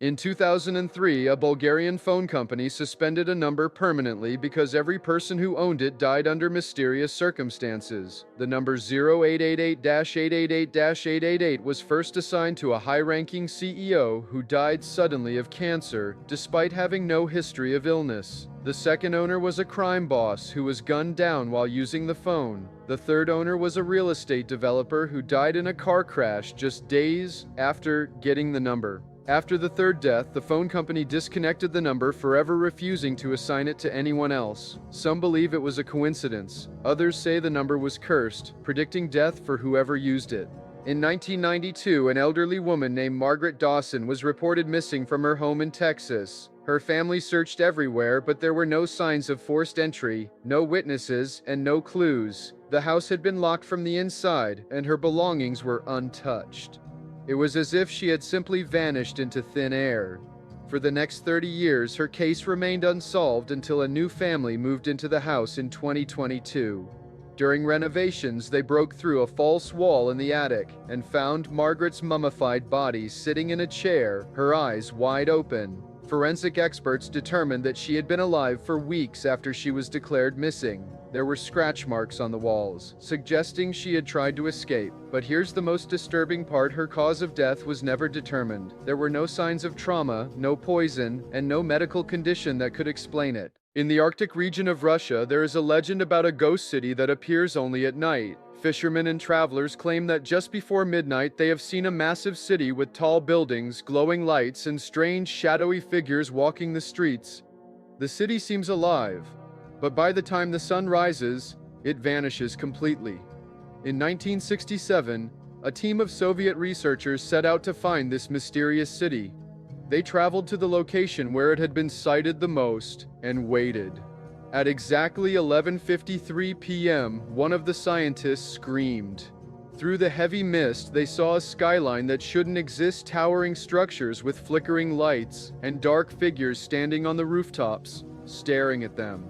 In 2003, a Bulgarian phone company suspended a number permanently because every person who owned it died under mysterious circumstances. The number 0888-888-888 was first assigned to a high-ranking CEO who died suddenly of cancer, despite having no history of illness. The second owner was a crime boss who was gunned down while using the phone. The third owner was a real estate developer who died in a car crash just days after getting the number. After the third death, the phone company disconnected the number, forever refusing to assign it to anyone else. Some believe it was a coincidence. Others say the number was cursed, predicting death for whoever used it. In 1992, an elderly woman named Margaret Dawson was reported missing from her home in Texas. Her family searched everywhere, but there were no signs of forced entry, no witnesses, and no clues. The house had been locked from the inside, and her belongings were untouched. It was as if she had simply vanished into thin air. For the next 30 years, her case remained unsolved until a new family moved into the house in 2022. During renovations, they broke through a false wall in the attic and found Margaret's mummified body sitting in a chair, her eyes wide open. Forensic experts determined that she had been alive for weeks after she was declared missing. There were scratch marks on the walls, suggesting she had tried to escape. But here's the most disturbing part: her cause of death was never determined. There were no signs of trauma, no poison, and no medical condition that could explain it. In the Arctic region of Russia, there is a legend about a ghost city that appears only at night. Fishermen and travelers claim that just before midnight they have seen a massive city with tall buildings, glowing lights, and strange shadowy figures walking the streets. The city seems alive, but by the time the sun rises, it vanishes completely. In 1967, a team of Soviet researchers set out to find this mysterious city. They traveled to the location where it had been sighted the most and waited. At exactly 11:53 p.m., one of the scientists screamed. Through the heavy mist, they saw a skyline that shouldn't exist, towering structures with flickering lights, and dark figures standing on the rooftops, staring at them.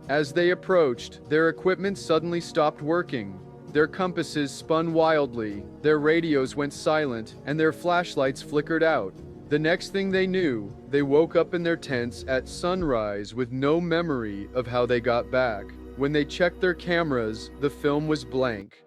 As they approached, their equipment suddenly stopped working. Their compasses spun wildly, their radios went silent, and their flashlights flickered out. The next thing they knew, they woke up in their tents at sunrise with no memory of how they got back. When they checked their cameras, the film was blank.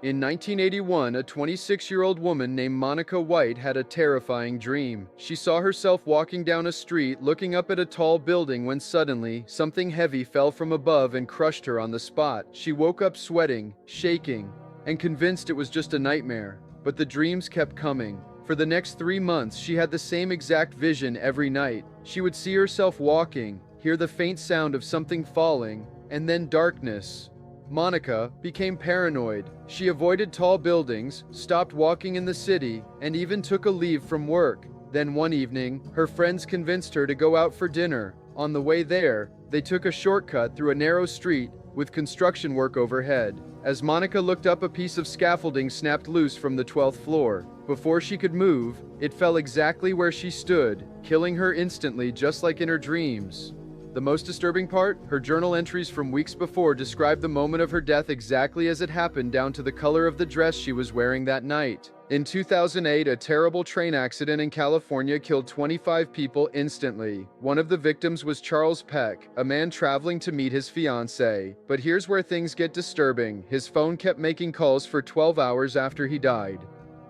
In 1981, a 26-year-old woman named Monica White had a terrifying dream. She saw herself walking down a street, looking up at a tall building, when suddenly, something heavy fell from above and crushed her on the spot. She woke up sweating, shaking, and convinced it was just a nightmare. But the dreams kept coming. For the next 3 months, she had the same exact vision every night. She would see herself walking, hear the faint sound of something falling, and then darkness. Monica became paranoid. She avoided tall buildings, stopped walking in the city, and even took a leave from work. Then one evening, her friends convinced her to go out for dinner. On the way there, they took a shortcut through a narrow street with construction work overhead. As Monica looked up, a piece of scaffolding snapped loose from the 12th floor. Before she could move, it fell exactly where she stood, killing her instantly, just like in her dreams. The most disturbing part? Her journal entries from weeks before described the moment of her death exactly as it happened, down to the color of the dress she was wearing that night. In 2008, a terrible train accident in California killed 25 people instantly. One of the victims was Charles Peck, a man traveling to meet his fiancée. But here's where things get disturbing. His phone kept making calls for 12 hours after he died.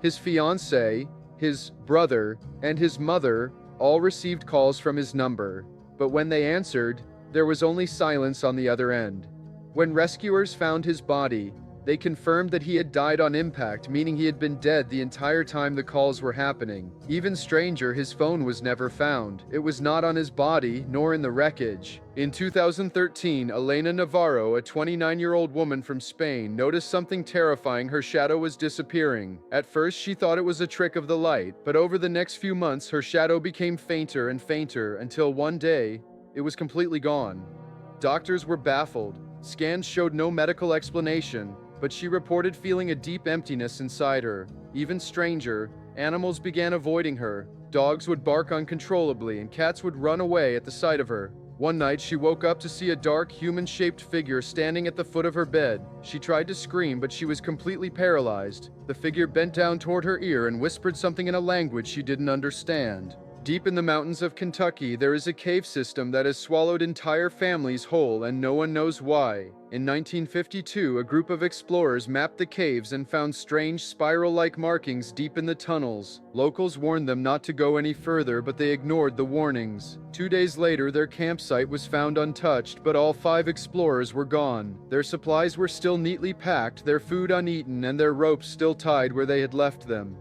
His fiancée, his brother, and his mother all received calls from his number. But when they answered, there was only silence on the other end. When rescuers found his body, they confirmed that he had died on impact, meaning he had been dead the entire time the calls were happening. Even stranger, his phone was never found. It was not on his body, nor in the wreckage. In 2013, Elena Navarro, a 29-year-old woman from Spain, noticed something terrifying. Her shadow was disappearing. At first, she thought it was a trick of the light, but over the next few months, her shadow became fainter and fainter until one day, it was completely gone. Doctors were baffled. Scans showed no medical explanation, but she reported feeling a deep emptiness inside her. Even stranger, animals began avoiding her. Dogs would bark uncontrollably, and cats would run away at the sight of her. One night, she woke up to see a dark, human-shaped figure standing at the foot of her bed. She tried to scream, but she was completely paralyzed. The figure bent down toward her ear and whispered something in a language she didn't understand. Deep in the mountains of Kentucky, there is a cave system that has swallowed entire families whole, and no one knows why. In 1952, a group of explorers mapped the caves and found strange spiral-like markings deep in the tunnels. Locals warned them not to go any further, but they ignored the warnings. 2 days later, their campsite was found untouched, but all 5 explorers were gone. Their supplies were still neatly packed, their food uneaten, and their ropes still tied where they had left them.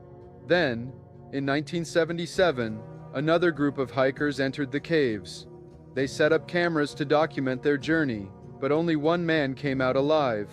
Then, in 1977, another group of hikers entered the caves. They set up cameras to document their journey, but only one man came out alive.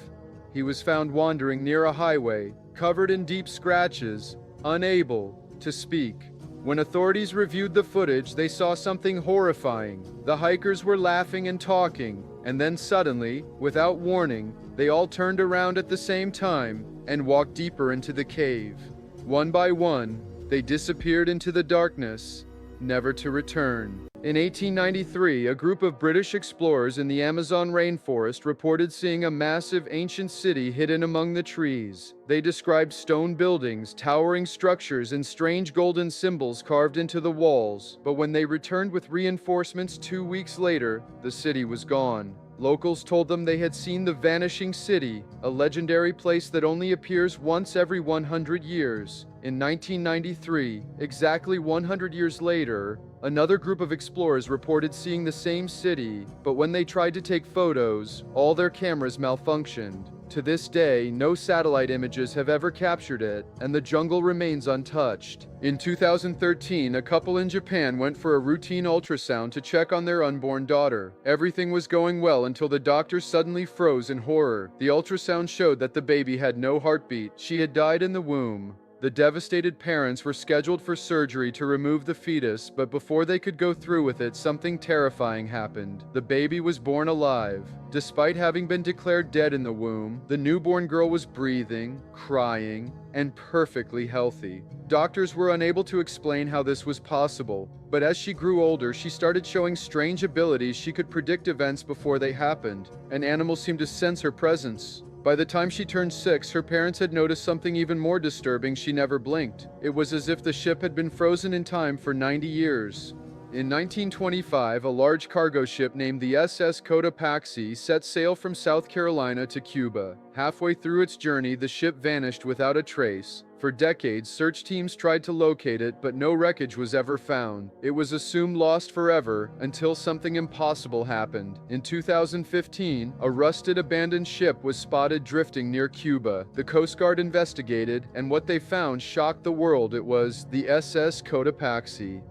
He was found wandering near a highway, covered in deep scratches, unable to speak. When authorities reviewed the footage, they saw something horrifying. The hikers were laughing and talking, and then suddenly, without warning, they all turned around at the same time and walked deeper into the cave. One by one, they disappeared into the darkness, never to return. In 1893, a group of British explorers in the Amazon rainforest reported seeing a massive ancient city hidden among the trees. They described stone buildings, towering structures, and strange golden symbols carved into the walls. But when they returned with reinforcements 2 weeks later, the city was gone. Locals told them they had seen the vanishing city, a legendary place that only appears once every 100 years. In 1993, exactly 100 years later, another group of explorers reported seeing the same city, but when they tried to take photos, all their cameras malfunctioned. To this day, no satellite images have ever captured it, and the jungle remains untouched. In 2013, a couple in Japan went for a routine ultrasound to check on their unborn daughter. Everything was going well until the doctor suddenly froze in horror. The ultrasound showed that the baby had no heartbeat. She had died in the womb. The devastated parents were scheduled for surgery to remove the fetus, but before they could go through with it, something terrifying happened. The baby was born alive. Despite having been declared dead in the womb, the newborn girl was breathing, crying, and perfectly healthy. Doctors were unable to explain how this was possible, but as she grew older, she started showing strange abilities. She could predict events before they happened, and animals seemed to sense her presence. By the time she turned 6, her parents had noticed something even more disturbing. She never blinked. It was as if the ship had been frozen in time for 90 years. In 1925, a large cargo ship named the SS Cotopaxi set sail from South Carolina to Cuba. Halfway through its journey, the ship vanished without a trace. For decades, search teams tried to locate it, but no wreckage was ever found. It was assumed lost forever until something impossible happened. In 2015, a rusted abandoned ship was spotted drifting near Cuba. The Coast Guard investigated, and what they found shocked the world. It was the SS Cotopaxi.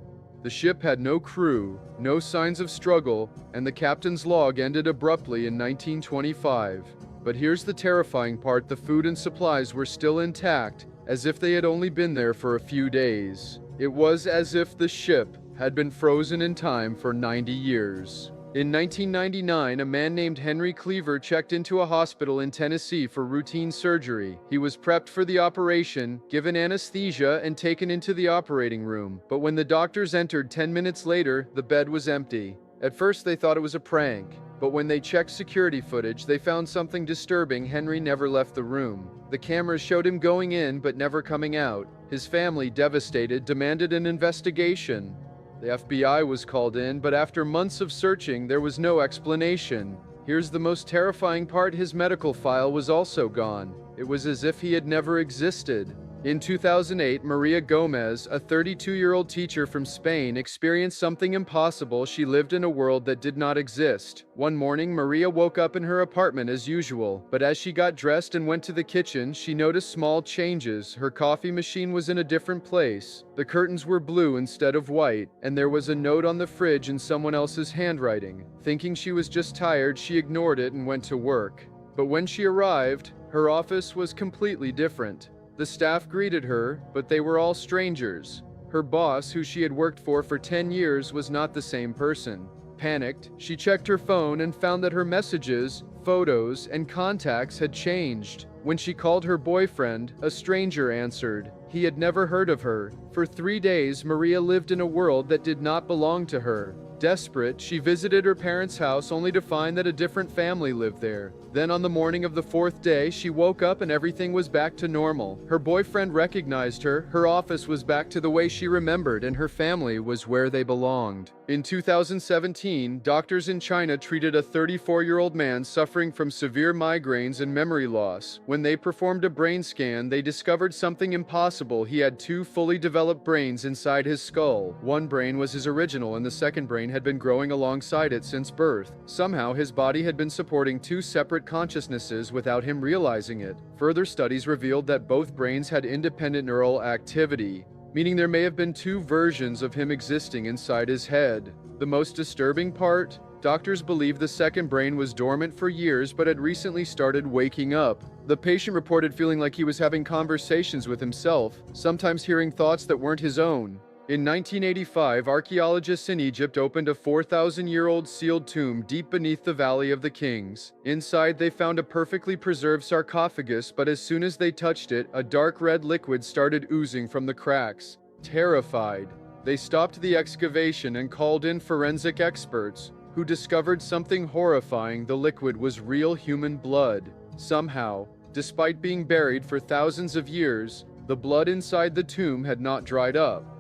The ship had no crew, no signs of struggle, and the captain's log ended abruptly in 1925. But here's the terrifying part: the food and supplies were still intact, as if they had only been there for a few days. It was as if the ship had been frozen in time for 90 years. In 1999, a man named Henry Cleaver checked into a hospital in Tennessee for routine surgery. He was prepped for the operation, given anesthesia, and taken into the operating room. But when the doctors entered 10 minutes later, the bed was empty. At first, they thought it was a prank. But when they checked security footage, they found something disturbing. Henry never left the room. The cameras showed him going in but never coming out. His family, devastated, demanded an investigation. The FBI was called in, but after months of searching, there was no explanation. Here's the most terrifying part: his medical file was also gone. It was as if he had never existed. In 2008, Maria Gomez, a 32-year-old teacher from Spain, experienced something impossible. She lived in a world that did not exist. One morning, Maria woke up in her apartment as usual, but as she got dressed and went to the kitchen, she noticed small changes. Her coffee machine was in a different place. The curtains were blue instead of white, and there was a note on the fridge in someone else's handwriting. Thinking she was just tired, she ignored it and went to work. But when she arrived, her office was completely different. The staff greeted her, but they were all strangers. Her boss, who she had worked for 10 years, was not the same person. Panicked, she checked her phone and found that her messages, photos, and contacts had changed. When she called her boyfriend, a stranger answered. He had never heard of her. For 3 days, Maria lived in a world that did not belong to her. Desperate, she visited her parents' house only to find that a different family lived there. Then on the morning of the fourth day, she woke up and everything was back to normal. Her boyfriend recognized her office was back to the way she remembered, and her family was where they belonged. In 2017, doctors in China treated a 34-year-old man suffering from severe migraines and memory loss. When they performed a brain scan, they discovered something impossible. He had two fully developed brains inside his skull. One brain was his original, and the second brain had been growing alongside it since birth. Somehow, his body had been supporting two separate consciousnesses without him realizing it. Further studies revealed that both brains had independent neural activity, meaning there may have been two versions of him existing inside his head. The most disturbing part? Doctors believe the second brain was dormant for years but had recently started waking up. The patient reported feeling like he was having conversations with himself, sometimes hearing thoughts that weren't his own. In 1985, archaeologists in Egypt opened a 4,000-year-old sealed tomb deep beneath the Valley of the Kings. Inside, they found a perfectly preserved sarcophagus, but as soon as they touched it, a dark red liquid started oozing from the cracks. Terrified, they stopped the excavation and called in forensic experts, who discovered something horrifying. The liquid was real human blood. Somehow, despite being buried for thousands of years, the blood inside the tomb had not dried up.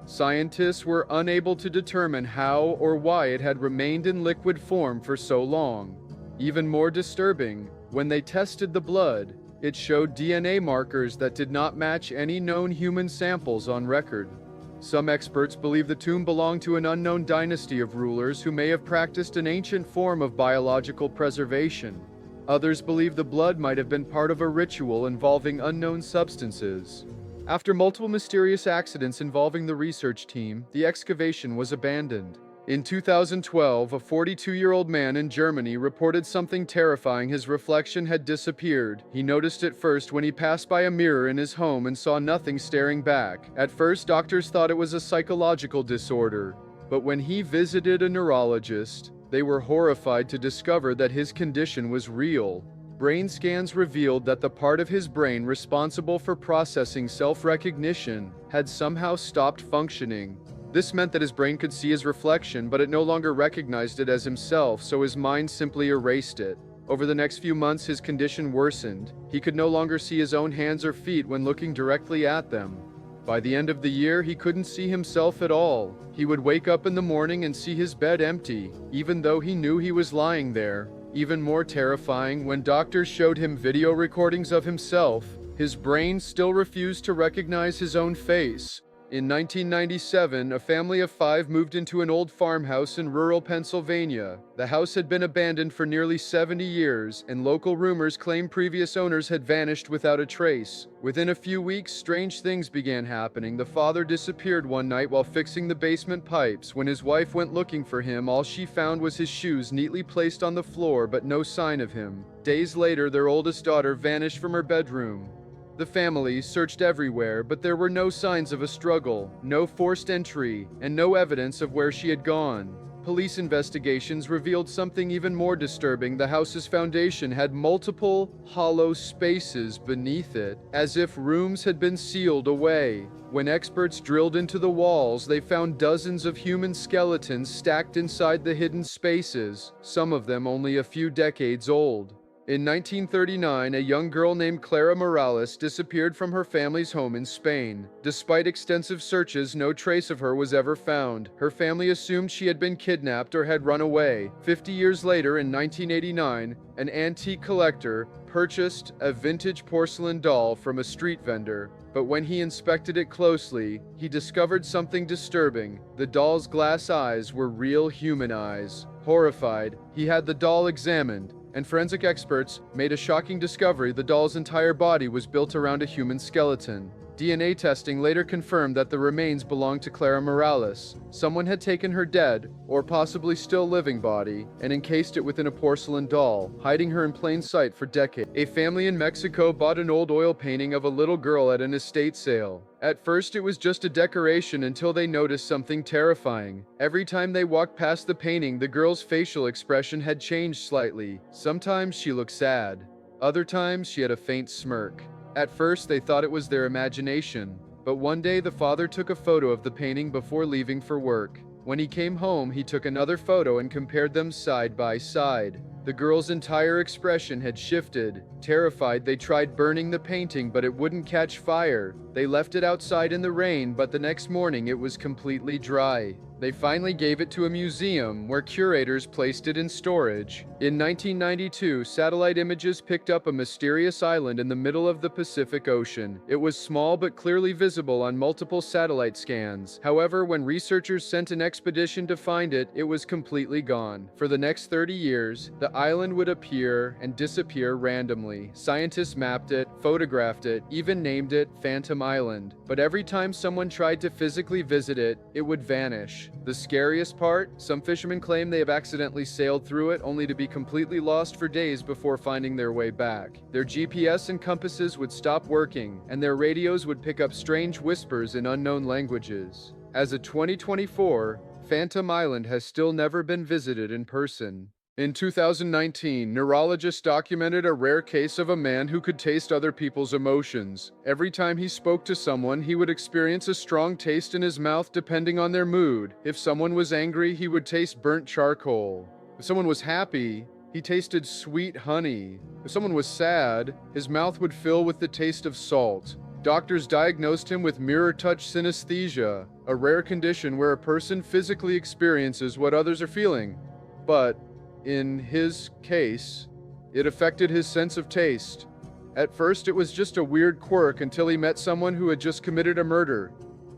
Scientists were unable to determine how or why it had remained in liquid form for so long. Even more disturbing, when they tested the blood, it showed DNA markers that did not match any known human samples on record. Some experts believe the tomb belonged to an unknown dynasty of rulers who may have practiced an ancient form of biological preservation. Others believe the blood might have been part of a ritual involving unknown substances. After multiple mysterious accidents involving the research team, the excavation was abandoned. In 2012, a 42-year-old man in Germany reported something terrifying. His reflection had disappeared. He noticed it first when he passed by a mirror in his home and saw nothing staring back. At first, doctors thought it was a psychological disorder, but when he visited a neurologist, they were horrified to discover that his condition was real. Brain scans revealed that the part of his brain responsible for processing self-recognition had somehow stopped functioning. This meant that his brain could see his reflection, but it no longer recognized it as himself, so his mind simply erased it. Over the next few months, his condition worsened. He could no longer see his own hands or feet when looking directly at them. By the end of the year, he couldn't see himself at all. He would wake up in the morning and see his bed empty, even though he knew he was lying there. Even more terrifying, when doctors showed him video recordings of himself, his brain still refused to recognize his own face. In 1997, a family of 5 moved into an old farmhouse in rural Pennsylvania. The house had been abandoned for nearly 70 years, and local rumors claimed previous owners had vanished without a trace. Within a few weeks, strange things began happening. The father disappeared one night while fixing the basement pipes. When his wife went looking for him, all she found was his shoes neatly placed on the floor, but no sign of him. Days later, their oldest daughter vanished from her bedroom. The family searched everywhere, but there were no signs of a struggle, no forced entry, and no evidence of where she had gone. Police investigations revealed something even more disturbing. The house's foundation had multiple hollow spaces beneath it, as if rooms had been sealed away. When experts drilled into the walls, they found dozens of human skeletons stacked inside the hidden spaces, some of them only a few decades old. In 1939, a young girl named Clara Morales disappeared from her family's home in Spain. Despite extensive searches, no trace of her was ever found. Her family assumed she had been kidnapped or had run away. 50 years later, in 1989, an antique collector purchased a vintage porcelain doll from a street vendor. But when he inspected it closely, he discovered something disturbing. The doll's glass eyes were real human eyes. Horrified, he had the doll examined, and forensic experts made a shocking discovery. The doll's entire body was built around a human skeleton. DNA testing later confirmed that the remains belonged to Clara Morales. Someone had taken her dead, or possibly still living body, and encased it within a porcelain doll, hiding her in plain sight for decades. A family in Mexico bought an old oil painting of a little girl at an estate sale. At first, it was just a decoration until they noticed something terrifying. Every time they walked past the painting, the girl's facial expression had changed slightly. Sometimes she looked sad. Other times, she had a faint smirk. At first, they thought it was their imagination, but one day the father took a photo of the painting before leaving for work. When he came home, he took another photo and compared them side by side. The girl's entire expression had shifted. Terrified, they tried burning the painting, but it wouldn't catch fire. They left it outside in the rain, but the next morning it was completely dry. They finally gave it to a museum, where curators placed it in storage. In 1992, satellite images picked up a mysterious island in the middle of the Pacific Ocean. It was small but clearly visible on multiple satellite scans. However, when researchers sent an expedition to find it, it was completely gone. For the next 30 years, the island would appear and disappear randomly. Scientists mapped it, photographed it, even named it Phantom Island. But every time someone tried to physically visit it, it would vanish. The scariest part? Some fishermen claim they have accidentally sailed through it only to be completely lost for days before finding their way back. Their GPS and compasses would stop working, and their radios would pick up strange whispers in unknown languages. As of 2024, Phantom Island has still never been visited in person. In 2019, neurologists documented a rare case of a man who could taste other people's emotions. Every time he spoke to someone, he would experience a strong taste in his mouth depending on their mood. If someone was angry, he would taste burnt charcoal. If someone was happy, he tasted sweet honey. If someone was sad, his mouth would fill with the taste of salt. Doctors diagnosed him with mirror touch synesthesia, a rare condition where a person physically experiences what others are feeling. But in his case, it affected his sense of taste. At first, it was just a weird quirk until he met someone who had just committed a murder.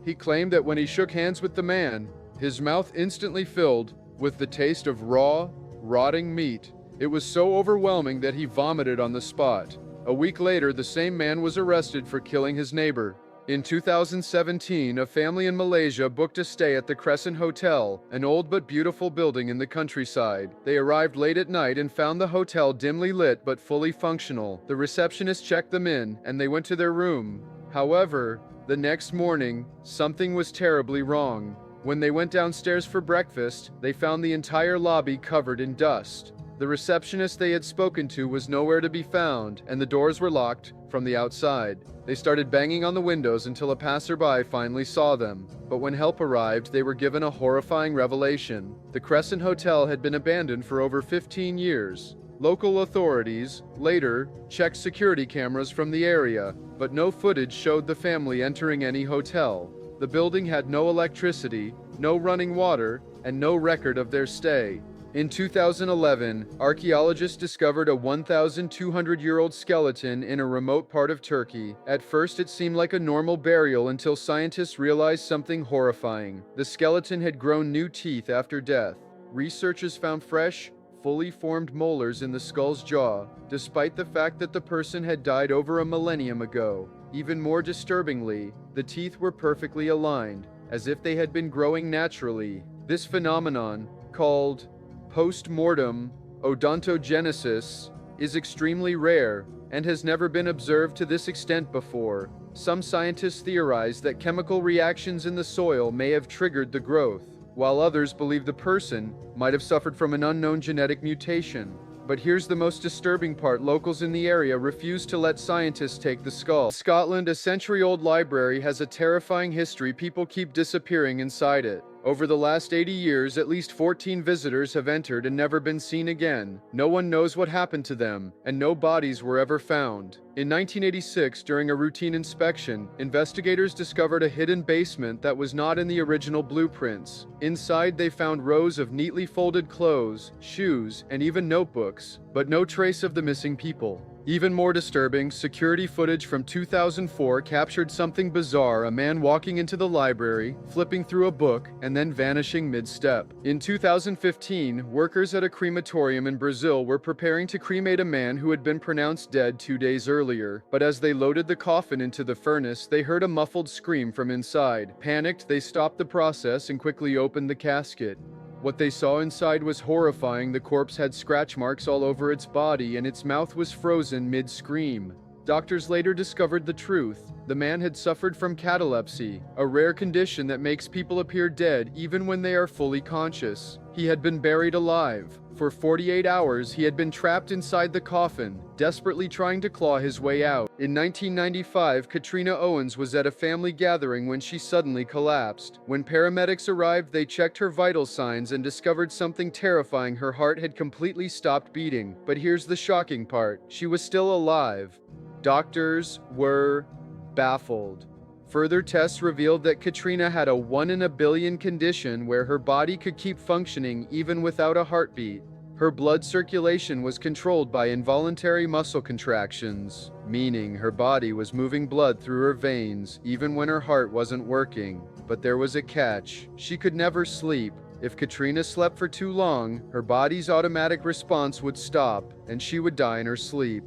He claimed that when he shook hands with the man, his mouth instantly filled with the taste of raw, rotting meat. It was so overwhelming that he vomited on the spot. A week later, the same man was arrested for killing his neighbor. In 2017, a family in Malaysia booked a stay at the Crescent Hotel, an old but beautiful building in the countryside. They arrived late at night and found the hotel dimly lit but fully functional. The receptionist checked them in, and they went to their room. However, the next morning, something was terribly wrong. When they went downstairs for breakfast, they found the entire lobby covered in dust. The receptionist they had spoken to was nowhere to be found, and the doors were locked from the outside. They started banging on the windows until a passerby finally saw them. But when help arrived, they were given a horrifying revelation. The Crescent Hotel had been abandoned for over 15 years. Local authorities later checked security cameras from the area, but no footage showed the family entering any hotel. The building had no electricity, no running water, and no record of their stay. In 2011, archaeologists discovered a 1,200-year-old skeleton in a remote part of Turkey. At first, it seemed like a normal burial until scientists realized something horrifying. The skeleton had grown new teeth after death. Researchers found fresh, fully formed molars in the skull's jaw, despite the fact that the person had died over a millennium ago. Even more disturbingly, the teeth were perfectly aligned, as if they had been growing naturally. This phenomenon, called post-mortem odontogenesis, is extremely rare and has never been observed to this extent before. Some scientists theorize that chemical reactions in the soil may have triggered the growth, while others believe the person might have suffered from an unknown genetic mutation. But here's the most disturbing part: locals in the area refuse to let scientists take the skull. Scotland, a century-old library, has a terrifying history. People keep disappearing inside it. Over the last 80 years, at least 14 visitors have entered and never been seen again. No one knows what happened to them, and no bodies were ever found. In 1986, during a routine inspection, investigators discovered a hidden basement that was not in the original blueprints. Inside, they found rows of neatly folded clothes, shoes, and even notebooks, but no trace of the missing people. Even more disturbing, security footage from 2004 captured something bizarre: a man walking into the library, flipping through a book, and then vanishing mid-step. In 2015, workers at a crematorium in Brazil were preparing to cremate a man who had been pronounced dead 2 days earlier. But as they loaded the coffin into the furnace, they heard a muffled scream from inside. Panicked, they stopped the process and quickly opened the casket. What they saw inside was horrifying. The corpse had scratch marks all over its body, and its mouth was frozen mid-scream. Doctors later discovered the truth. The man had suffered from catalepsy, a rare condition that makes people appear dead even when they are fully conscious. He had been buried alive, For 48 hours, he had been trapped inside the coffin, desperately trying to claw his way out. In 1995, Katrina Owens was at a family gathering when she suddenly collapsed. When paramedics arrived, they checked her vital signs and discovered something terrifying. Her heart had completely stopped beating. But here's the shocking part: she was still alive. Doctors were baffled. Further tests revealed that Katrina had a 1 in a billion condition where her body could keep functioning even without a heartbeat. Her blood circulation was controlled by involuntary muscle contractions, meaning her body was moving blood through her veins even when her heart wasn't working. But there was a catch: she could never sleep. If Katrina slept for too long, her body's automatic response would stop, and she would die in her sleep.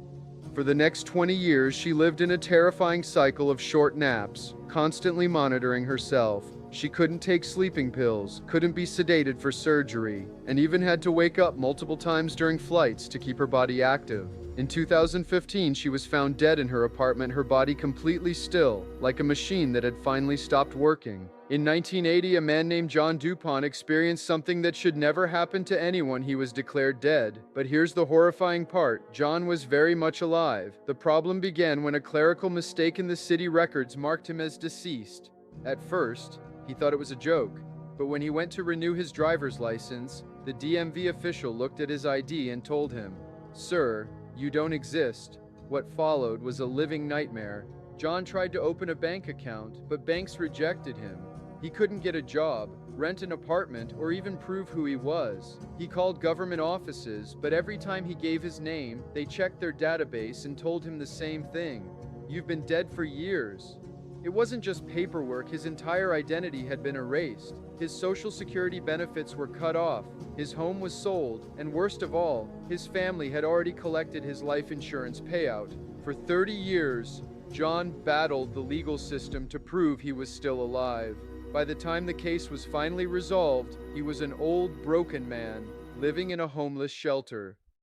For the next 20 years, she lived in a terrifying cycle of short naps, constantly monitoring herself. She couldn't take sleeping pills, couldn't be sedated for surgery, and even had to wake up multiple times during flights to keep her body active. In 2015, she was found dead in her apartment, her body completely still, like a machine that had finally stopped working. In 1980, a man named John DuPont experienced something that should never happen to anyone. He was declared dead. But here's the horrifying part: John was very much alive. The problem began when a clerical mistake in the city records marked him as deceased. At first, he thought it was a joke, but when he went to renew his driver's license, the DMV official looked at his ID and told him, "Sir, you don't exist." What followed was a living nightmare. John tried to open a bank account, but banks rejected him. He couldn't get a job, rent an apartment, or even prove who he was. He called government offices, but every time he gave his name, they checked their database and told him the same thing: "You've been dead for years." It wasn't just paperwork, his entire identity had been erased. His social security benefits were cut off, his home was sold, and worst of all, his family had already collected his life insurance payout. For 30 years, John battled the legal system to prove he was still alive. By the time the case was finally resolved, he was an old, broken man, living in a homeless shelter.